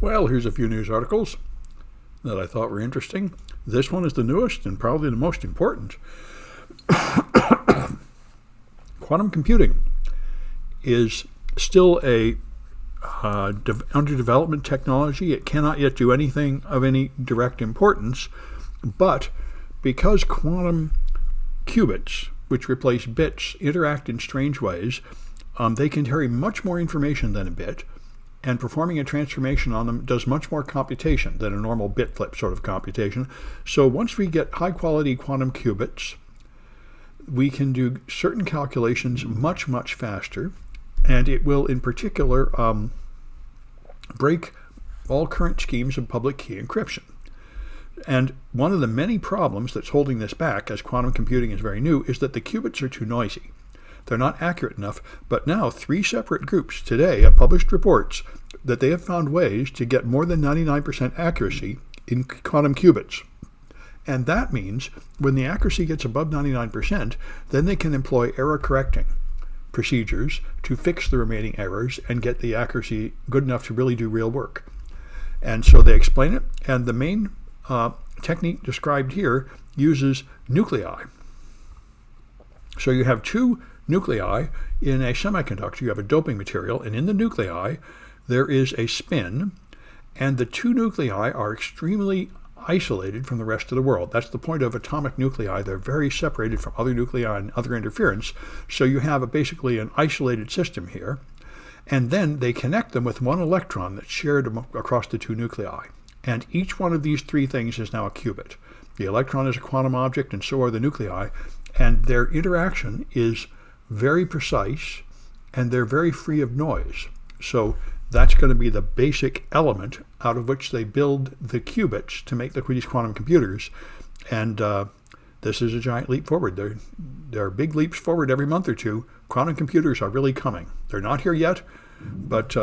Well, here's a few news articles that I thought were interesting. This one is the newest and probably the most important. Quantum computing is still a under development technology. It cannot yet do anything of any direct importance, but because quantum qubits, which replace bits, interact in strange ways, they can carry much more information than a bit, and performing a transformation on them does much more computation than a normal bit flip sort of computation. So once we get high quality quantum qubits, we can do certain calculations much, much faster, and it will in particular break all current schemes of public key encryption. And one of the many problems that's holding this back, as quantum computing is very new, is that the qubits are too noisy. They're not accurate enough, but now 3 separate groups today have published reports that they have found ways to get more than 99% accuracy in quantum qubits. And that means when the accuracy gets above 99%, then they can employ error correcting procedures to fix the remaining errors and get the accuracy good enough to really do real work. And so they explain it, and the main technique described here uses nuclei. So you have 2 nuclei in a semiconductor. You have a doping material, and in the nuclei there is a spin, and the 2 nuclei are extremely isolated from the rest of the world. That's the point of atomic nuclei. They're very separated from other nuclei and other interference. So you have basically an isolated system here, and then they connect them with 1 electron that's shared across the 2 nuclei. And each one of these 3 things is now a qubit. The electron is a quantum object, and so are the nuclei, and their interaction is very precise, and they're very free of noise. So that's going to be the basic element out of which they build the qubits to make these quantum computers. And this is a giant leap forward. There are big leaps forward every month or two. Quantum computers are really coming. They're not here yet, but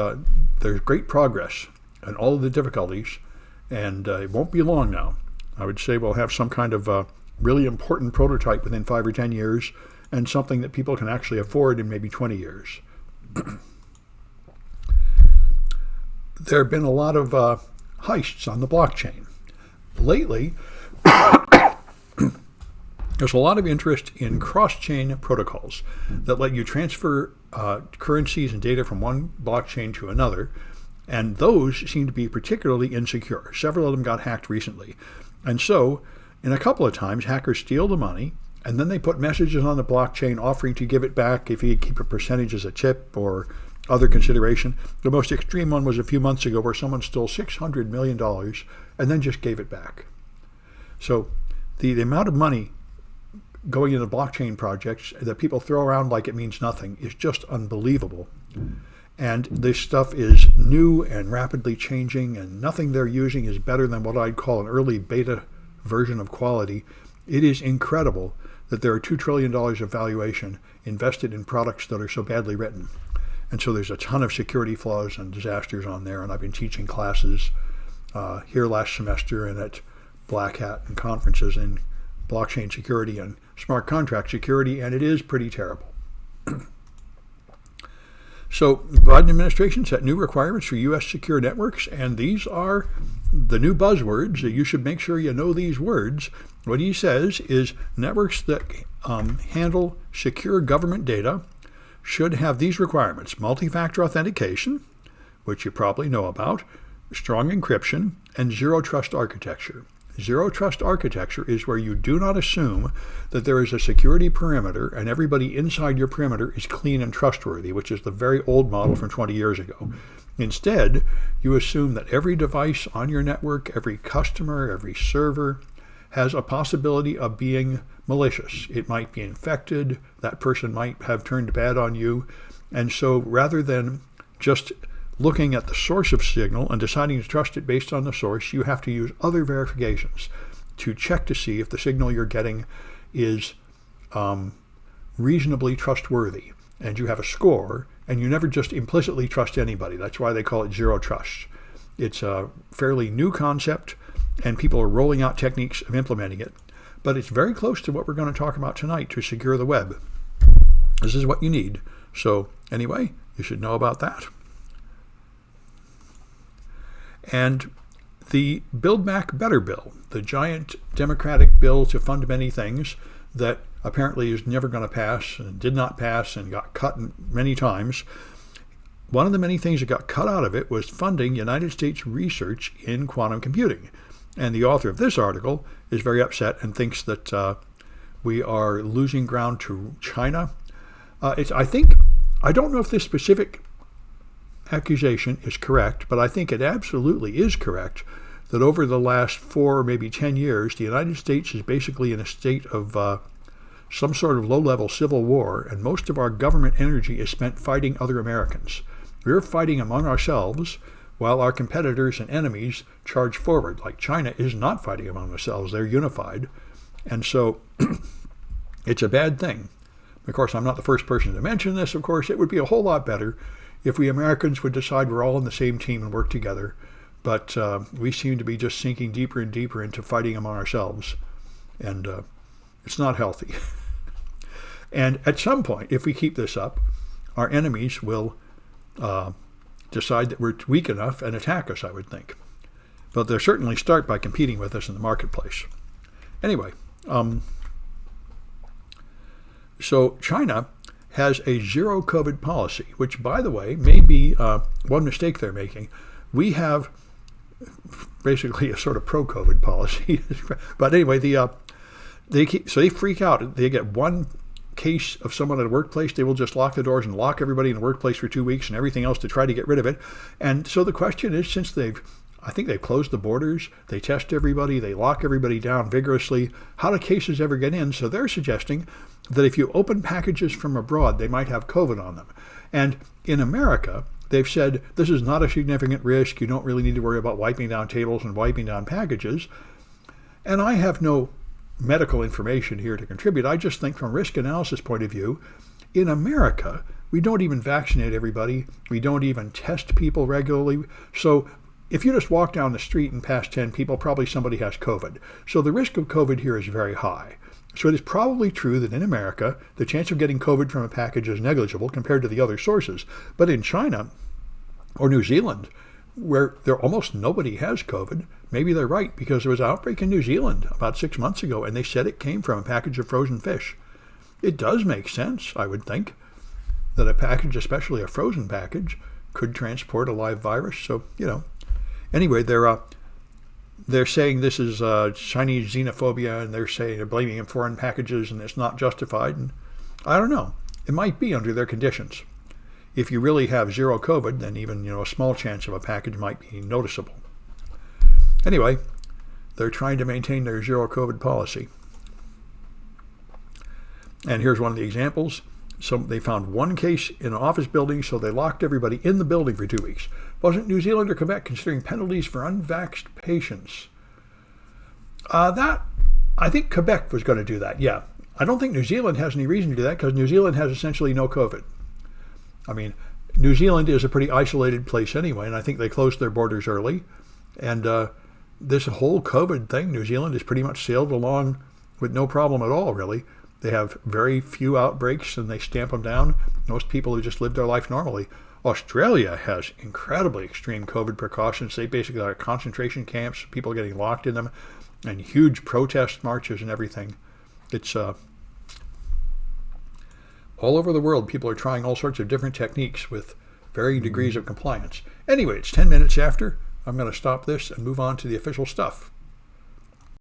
there's great progress and all of the difficulties. And it won't be long now. I would say we'll have some kind of really important prototype within 5 or 10 years, and something that people can actually afford in maybe 20 years. There have been a lot of heists on the blockchain. Lately, there's a lot of interest in cross-chain protocols that let you transfer currencies and data from one blockchain to another. And those seem to be particularly insecure. Several of them got hacked recently. And so, in a couple of times, hackers steal the money, and then they put messages on the blockchain offering to give it back if you keep a percentage as a tip or other consideration. The most extreme one was a few months ago where someone stole $600 million and then just gave it back. So the amount of money going into blockchain projects that people throw around like it means nothing is just unbelievable. And this stuff is new and rapidly changing, and nothing they're using is better than what I'd call an early beta version of quality. It is incredible that there are $2 trillion of valuation invested in products that are so badly written. And so there's a ton of security flaws and disasters on there, and I've been teaching classes here last semester and at Black Hat and conferences in blockchain security and smart contract security, and it is pretty terrible. So the Biden administration set new requirements for U.S. secure networks, and these are the new buzzwords. You should make sure you know these words. What he says is networks that handle secure government data should have these requirements: multi-factor authentication, which you probably know about, strong encryption, and zero trust architecture. Zero trust architecture is where you do not assume that there is a security perimeter and everybody inside your perimeter is clean and trustworthy, which is the very old model from 20 years ago. Instead, you assume that every device on your network, every customer, every server has a possibility of being malicious. It might be infected, that person might have turned bad on you, and so rather than just looking at the source of signal and deciding to trust it based on the source, you have to use other verifications to check to see if the signal you're getting is reasonably trustworthy. And you have a score, and you never just implicitly trust anybody. That's why they call it zero trust. It's a fairly new concept, and people are rolling out techniques of implementing it. But it's very close to what we're going to talk about tonight to secure the web. This is what you need. So anyway, you should know about that. And the Build Back Better bill, the giant Democratic bill to fund many things that apparently is never going to pass and did not pass and got cut many times. One of the many things that got cut out of it was funding United States research in quantum computing. And the author of this article is very upset and thinks that we are losing ground to China. I don't know if this specific accusation is correct, but I think it absolutely is correct that over the last 4 or maybe 10 years, the United States is basically in a state of some sort of low-level civil war, and most of our government energy is spent fighting other Americans. We're fighting among ourselves while our competitors and enemies charge forward. Like China is not fighting among themselves, they're unified. And so it's a bad thing. Of course, I'm not the first person to mention this, of course. It would be a whole lot better if we Americans would decide we're all on the same team and work together. But we seem to be just sinking deeper and deeper into fighting among ourselves. And it's not healthy. And at some point, if we keep this up, our enemies will decide that we're weak enough and attack us, I would think. But they'll certainly start by competing with us in the marketplace. Anyway, so China has a zero COVID policy, which, by the way, may be one mistake they're making. We have basically a sort of pro-COVID policy. But anyway, they freak out. They get one case of someone at a workplace, they will just lock the doors and lock everybody in the workplace for 2 weeks and everything else to try to get rid of it. And so the question is, since I think they've closed the borders, they test everybody, they lock everybody down vigorously, how do cases ever get in? So they're suggesting that if you open packages from abroad, they might have COVID on them. And in America, they've said this is not a significant risk. You don't really need to worry about wiping down tables and wiping down packages. And I have no medical information here to contribute. I just think from a risk analysis point of view, in America, we don't even vaccinate everybody. We don't even test people regularly. So if you just walk down the street and pass 10 people, probably somebody has COVID. So the risk of COVID here is very high. So it is probably true that in America, the chance of getting COVID from a package is negligible compared to the other sources. But in China or New Zealand, where there almost nobody has COVID, maybe they're right, because there was an outbreak in New Zealand about 6 months ago, and they said it came from a package of frozen fish. It does make sense, I would think, that a package, especially a frozen package, could transport a live virus. So, anyway, they're saying this is Chinese xenophobia, and they're blaming in foreign packages, and it's not justified. And I don't know. It might be under their conditions. If you really have zero COVID, then even a small chance of a package might be noticeable. Anyway, they're trying to maintain their zero COVID policy. And here's one of the examples. So they found one case in an office building, so they locked everybody in the building for 2 weeks. Wasn't New Zealand or Quebec considering penalties for unvaxxed patients? I think Quebec was going to do that, yeah. I don't think New Zealand has any reason to do that because New Zealand has essentially no COVID. I mean, New Zealand is a pretty isolated place anyway, and I think they closed their borders early. And this whole COVID thing, New Zealand has pretty much sailed along with no problem at all, really. They have very few outbreaks, and they stamp them down. Most people who just live their life normally. Australia has incredibly extreme COVID precautions. They basically are concentration camps, people getting locked in them, and huge protest marches and everything. It's all over the world, people are trying all sorts of different techniques with varying degrees of compliance. Anyway, it's 10 minutes after. I'm going to stop this and move on to the official stuff.